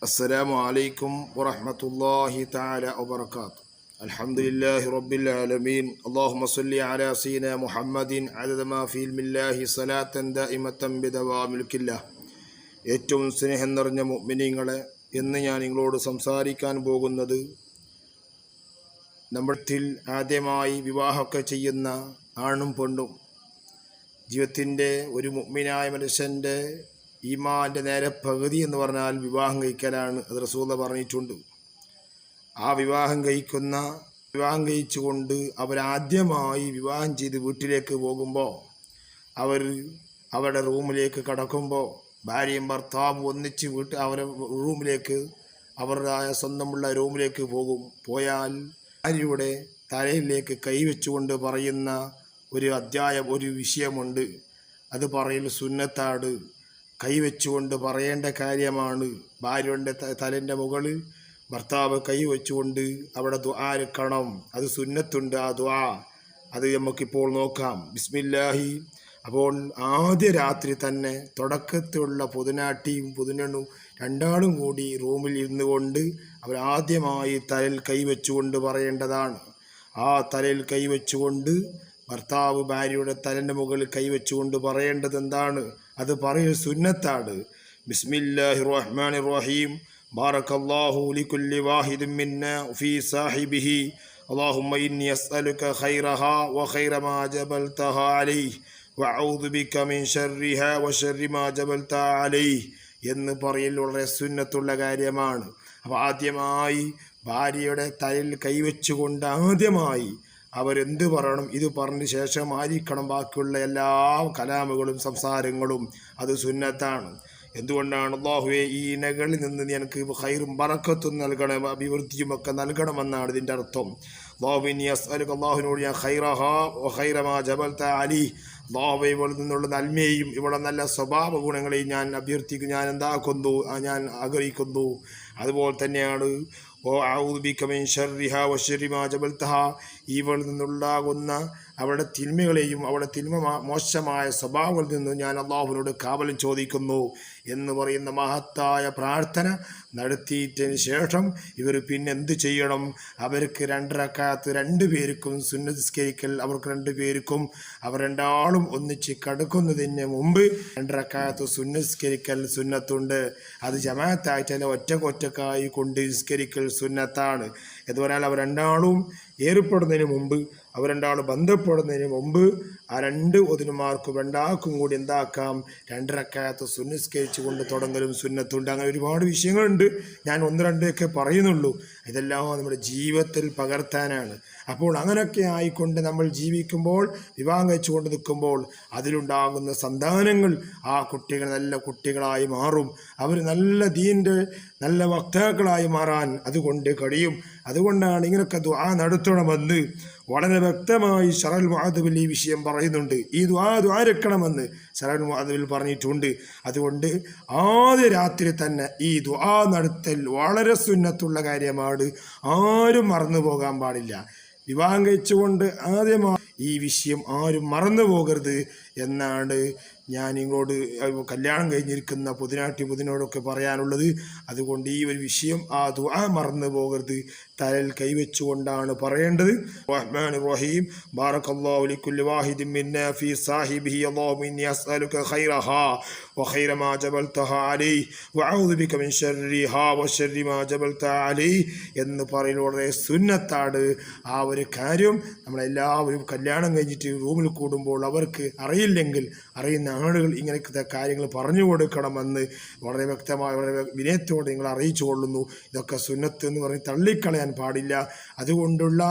السلام عليكم ورحمة الله تعالى وبركاته. الحمد لله رب العالمين. اللهم صل على سيدنا محمد عدد ما في علم الله صلاة دائمة بدوام ملك الله. ഏറ്റവും സ്നേഹം നിറഞ്ഞ മുഅ്മിനീങ്ങളെ, ഇന്ന് ഞാൻ നിങ്ങളോട് സംസാരിക്കാൻ പോകുന്നത് നമ്മളിൽ ആദ്യമായി വിവാഹമൊക്കെ ചെയ്യുന്ന ആണും പെണ്ണും, ജീവിതത്തിൻ്റെ ഒരു മുഅ്മിനായ മനുഷ്യൻ്റെ ഈമാൻ്റെ നേരെ പകുതി എന്ന് പറഞ്ഞാൽ വിവാഹം കഴിക്കലാണ്. അത് റസൂലുള്ളാഹി പറഞ്ഞിട്ടുണ്ട്. ആ വിവാഹം കഴിച്ചുകൊണ്ട് അവരാദ്യമായി വിവാഹം ചെയ്ത് വീട്ടിലേക്ക് പോകുമ്പോൾ, അവരുടെ റൂമിലേക്ക് കടക്കുമ്പോൾ, ഭാര്യയും ഭർത്താവും ഒന്നിച്ച് അവരുടെ റൂമിലേക്ക്, അവരുടേതായ സ്വന്തമുള്ള റൂമിലേക്ക് പോയാൽ ഭാര്യയുടെ തലയിലേക്ക് കൈവച്ചുകൊണ്ട് പറയുന്ന ഒരു വിഷയമുണ്ട്. അത് പറയൽ സുന്നത്താണ്. കൈവച്ചുകൊണ്ട് പറയേണ്ട കാര്യമാണ്. ഭാര്യയുടെ തലേൻ്റെ മുകളിൽ ഭർത്താവ് കൈവച്ചുകൊണ്ട് അവിടെ ദുആ എടുക്കണം. അത് സുന്നത്തുണ്ട്. ആ ദുആ അത് നമുക്കിപ്പോൾ നോക്കാം. ബിസ്മില്ലാഹി. അപ്പോൾ ആദ്യ രാത്രി തന്നെ തുടക്കത്തിലുള്ള പുതുനാട്ടിയും പുതുനെണ്ണും രണ്ടാളും കൂടി റൂമിൽ ഇരുന്നു കൊണ്ട് അവരാദ്യമായി തലയിൽ കൈവച്ചുകൊണ്ട് പറയേണ്ടതാണ്. ആ തലയിൽ കൈവച്ചുകൊണ്ട് ഭർത്താവ് ഭാര്യയുടെ തലൻ്റെ മുകളിൽ കൈവച്ചുകൊണ്ട് പറയേണ്ടത് എന്താണ്? അത് പറയൽ സുന്നത്താണ്. ബിസ്മില്ലാഹിർ റഹ്മാനിർ റഹീം. ബാറക്കല്ലാഹു ലികുല്ലി വാഹിദിൻ മിന്നാ ഫീ സാഹിബിഹി. അല്ലാഹുമ്മ ഇന്നി അസ്അലുക ഖൈറഹാ വഖൈറ മാ ജബൽതഹാ അലൈഹി വഅഊദു ബിക മിൻ ശർരിഹാ വശർരി മാ ജബൽതഹാ അലൈഹി എന്ന് പറയൽ വളരെ സുന്നത്തുള്ള കാര്യമാണ്. അപ്പോൾ ആദ്യമായി ഭാര്യയുടെ തലയിൽ കൈവച്ചുകൊണ്ട് ആദ്യമായി അവരെന്ത് പറയണം? ഇത് പറഞ്ഞ ശേഷമായിരിക്കണം ബാക്കിയുള്ള എല്ലാ കലാമുകളും സംസാരങ്ങളും. അത് സുന്നത്താണ്. എന്തുകൊണ്ടാണ്? അല്ലാഹുവേ, ഈ ഇണകളിൽ നിന്ന് എനിക്ക് ഖൈറും ബറക്കത്തും നൽകണം, അഭിവൃദ്ധിയും ഒക്കെ നൽകണമെന്നാണ് ഇതിൻ്റെ അർത്ഥം. അല്ലാഹുവിനോട് ഞാൻ ഖൈറഹാ വഖൈറ മാ ജബൽത അലി, അല്ലാഹുവേ, ഇവിടെ നിന്നുള്ള നന്മയും ഇവിടെ നല്ല സ്വഭാവ ഗുണങ്ങളെയും ഞാൻ അഭ്യർത്ഥിക്കുന്നു, ഞാൻ ആഗ്രഹിക്കുന്നു. അതുപോലെ തന്നെയാണ് ഇവളിൽ നിന്നുണ്ടാകുന്ന അവരുടെ തിന്മകളെയും അവരുടെ മോശമായ സ്വഭാവങ്ങളിൽ നിന്നും ഞാൻ അല്ലാഹുവിനോട് കാവലും ചോദിക്കുന്നു എന്ന് പറയുന്ന മഹത്തായ പ്രാർത്ഥന നടത്തിയതിന് ശേഷം ഇവർ പിന്നെ എന്ത് ചെയ്യണം? അവർക്ക് 2 റക്അത്ത് 2 പേർക്കും സുന്നത്ത് നിസ്കരിക്കൽ. അവർക്ക് 2 പേർക്കും അവർ രണ്ടാളും ഒന്നിച്ച് കടക്കുന്നതിന് മുമ്പ് 2 റക്അത്ത് സുന്നത്ത് നിസ്കരിക്കൽ സുന്നത്തുണ്ട്. അത് ജമാഅത്തായിട്ടല്ല, ഒറ്റക്കായി കൊണ്ട് നിസ്കരിക്കൽ സുന്നത്താണ്. എന്ന് പറഞ്ഞാൽ അവർ രണ്ടാളും ഏർപ്പെടുന്നതിന് മുമ്പ്, അവർ രണ്ടാളും ബന്ധപ്പെടുന്നതിന് മുമ്പ് ആ 2 ഒതിനുമാർക്കും രണ്ടാൾക്കും കൂടി എന്താക്കാം? 2 റക്അത്ത് സുന്നസ്കരിച്ചു കൊണ്ട് തുടങ്ങലും സുന്നത്തുണ്ട്. അങ്ങനെ ഒരുപാട് വിഷയങ്ങളുണ്ട്. ഞാൻ 1-2 പറയുന്നുള്ളൂ. ഇതെല്ലാം നമ്മുടെ ജീവിതത്തിൽ പകർത്താനാണ്. അപ്പോൾ അങ്ങനെയൊക്കെ ആയിക്കൊണ്ട് നമ്മൾ ജീവിക്കുമ്പോൾ, വിവാഹം കഴിച്ചുകൊണ്ട് നിൽക്കുമ്പോൾ അതിലുണ്ടാകുന്ന സന്താനങ്ങൾ, ആ കുട്ടികൾ നല്ല കുട്ടികളായി മാറും. അവർ നല്ല ദീൻ്റെ നല്ല വക്താക്കളായി മാറാൻ അതുകൊണ്ട് കഴിയും. അതുകൊണ്ടാണ് ഇങ്ങനെയൊക്കെ ദുആ നടത്തണമെന്ന് വളരെ വ്യക്തമായി ശറഉൽ മുഅദ്ദിബിൽ ഈ വിഷയം പറയുന്നുണ്ട്. ഈ ദുആ എടുക്കണമെന്ന് ശറഉൽ മുഅദ്ദിബിൽ പറഞ്ഞിട്ടുണ്ട്. അതുകൊണ്ട് ആദ്യ രാത്രി തന്നെ ഈ ദുആ നടത്തൽ വളരെ സുന്നത്തുള്ള കാര്യമാണ്. ആരും മറന്നു പോകാൻ പാടില്ല. വിവാഹം കഴിച്ചുകൊണ്ട് ആദ്യമായി ഈ വിഷയം ആരും മറന്നു പോകരുത് എന്നാണ് ഞാൻ നിങ്ങളോട്, കല്യാണം കഴിഞ്ഞിരിക്കുന്ന പുതിനോടൊക്കെ പറയാനുള്ളത്. അതുകൊണ്ട് ഈ ഒരു വിഷയം, ആ ദുആ മറന്നു പോകരുത്. തലയിൽ കൈവച്ചുകൊണ്ടാണ് പറയേണ്ടത്. റഹ്മാനിർ റഹീം. ബാറക്കല്ലാഹു ലികുല്ലി വാഹിദിൻ മിന്നാ ഫീ സാഹിബിഹി. അല്ലാഹുമ്മ ഇന്നി അസ്അലുക ഖൈറഹാ വഖൈറ മാ ജബൽതഹാ അലൈഹി വഅഊദു ബിക മിൻ ശർരിഹാ വശർരി മാ ജബൽതഹാ അലൈഹി എന്ന് പറയുന്നത് വളരെ സുന്നത്താണ്. ആ ഒരു കാര്യം നമ്മളെല്ലാവരും കല്യാണം കഴിഞ്ഞിട്ട് റൂമിൽ കൂടുമ്പോൾ അവർക്ക് അറിയില്ലെങ്കിൽ അറിയുന്ന ആളുകൾ ഇങ്ങനത്തെ കാര്യങ്ങൾ പറഞ്ഞു കൊടുക്കണമെന്ന് വളരെ വ്യക്തമായി, വളരെ വിനയത്തോടെ നിങ്ങൾ അറിയിച്ചു കൊള്ളുന്നു. ഇതൊക്കെ സുന്നത്ത് എന്ന് പറഞ്ഞ് തള്ളിക്കളയാൻ പാടില്ല. അതുകൊണ്ടുള്ള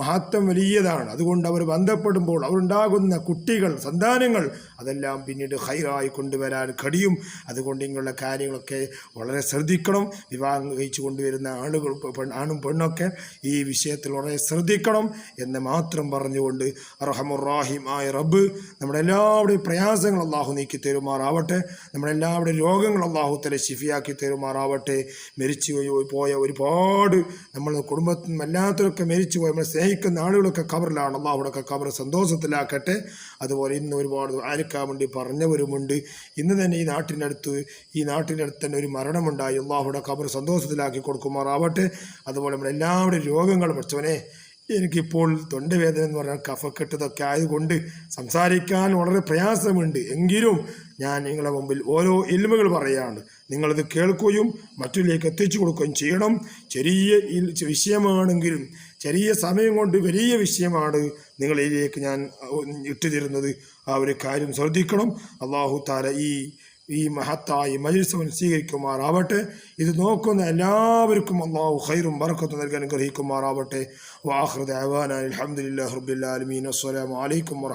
മഹത്വം വലിയതാണ്. അതുകൊണ്ട് അവർ ബന്ധപ്പെടുമ്പോൾ അവരുണ്ടാകുന്ന കുട്ടികൾ, സന്താനങ്ങൾ അതെല്ലാം പിന്നീട് ഖൈറായി കൊണ്ടുവരാൻ കഴിയും. അതുകൊണ്ട് ഇങ്ങനെയുള്ള കാര്യങ്ങളൊക്കെ വളരെ ശ്രദ്ധിക്കണം. വിവാഹം കഴിച്ചു കൊണ്ടുവരുന്ന ആളുകൾ, ആണും പെണ്ണൊക്കെ ഈ വിഷയത്തിൽ വളരെ ശ്രദ്ധിക്കണം എന്ന് മാത്രം പറഞ്ഞുകൊണ്ട് അർഹമുർ റഹീമായ റബ്ബ് നമ്മുടെ എല്ലാവരുടെയും പ്രയാസങ്ങൾ അള്ളാഹു നീക്കി തരുമാറാവട്ടെ. നമ്മളെല്ലാവരുടെയും രോഗങ്ങൾ അള്ളാഹു തല ശിഫിയാക്കി തരുമാറാവട്ടെ. മരിച്ചു പോയ ഒരുപാട് നമ്മൾ കുടുംബത്തിൽ അല്ലാത്തവരൊക്കെ മരിച്ചു പോയി നമ്മളെ സ്നേഹിക്കുന്ന ആളുകളൊക്കെ ഖബറിലാണ്. അള്ളാഹുടൊക്കെ ഖബർ സന്തോഷത്തിലാക്കട്ടെ. അതുപോലെ ഇന്ന് ഒരുപാട് ആയിരിക്കാൻ വേണ്ടി പറഞ്ഞവരുമുണ്ട്. ഇന്ന് തന്നെ ഈ നാട്ടിൻ്റെ അടുത്ത് തന്നെ ഒരു മരണമുണ്ടായി. അള്ളാഹുടെ ഖബർ സന്തോഷത്തിലാക്കി കൊടുക്കുമാറാവട്ടെ. അതുപോലെ നമ്മളെല്ലാവരുടെയും രോഗങ്ങൾ പഠിച്ചവനെ, എനിക്കിപ്പോൾ തൊണ്ടവേദന എന്ന് പറഞ്ഞാൽ കഫക്കെട്ടതൊക്കെ ആയതുകൊണ്ട് സംസാരിക്കാൻ വളരെ പ്രയാസമുണ്ട്. എങ്കിലും ഞാൻ നിങ്ങളുടെ മുമ്പിൽ ഓരോ ഇൽമുകൾ പറയുകയാണ്. നിങ്ങളിത് കേൾക്കുകയും മറ്റുള്ളവരിലേക്ക് എത്തിച്ചു കൊടുക്കുകയും ചെയ്യണം. ചെറിയ വിഷയമാണെങ്കിലും ചെറിയ സമയം കൊണ്ട് വലിയ വിഷയമാണ് നിങ്ങളിലേക്ക് ഞാൻ ഇട്ടുതരുന്നത്. ആ ഒരു കാര്യം ശ്രദ്ധിക്കണം. അല്ലാഹു തആല ഈ മഹത്തായ മജ്‌ലിസ് സ്വീകരിക്കുമാറാവട്ടെ. ഇത് നോക്കുന്ന എല്ലാവർക്കും അല്ലാഹു ഖൈറും ബറക്കത്തും നൽകാൻ അനുഗ്രഹിക്കുമാറാവട്ടെ. വആഖിറു ദഅവാനാ അൽഹംദുലില്ലാഹി റബ്ബിൽ ആലമീൻ. അസ്സലാമു അലൈക്കും.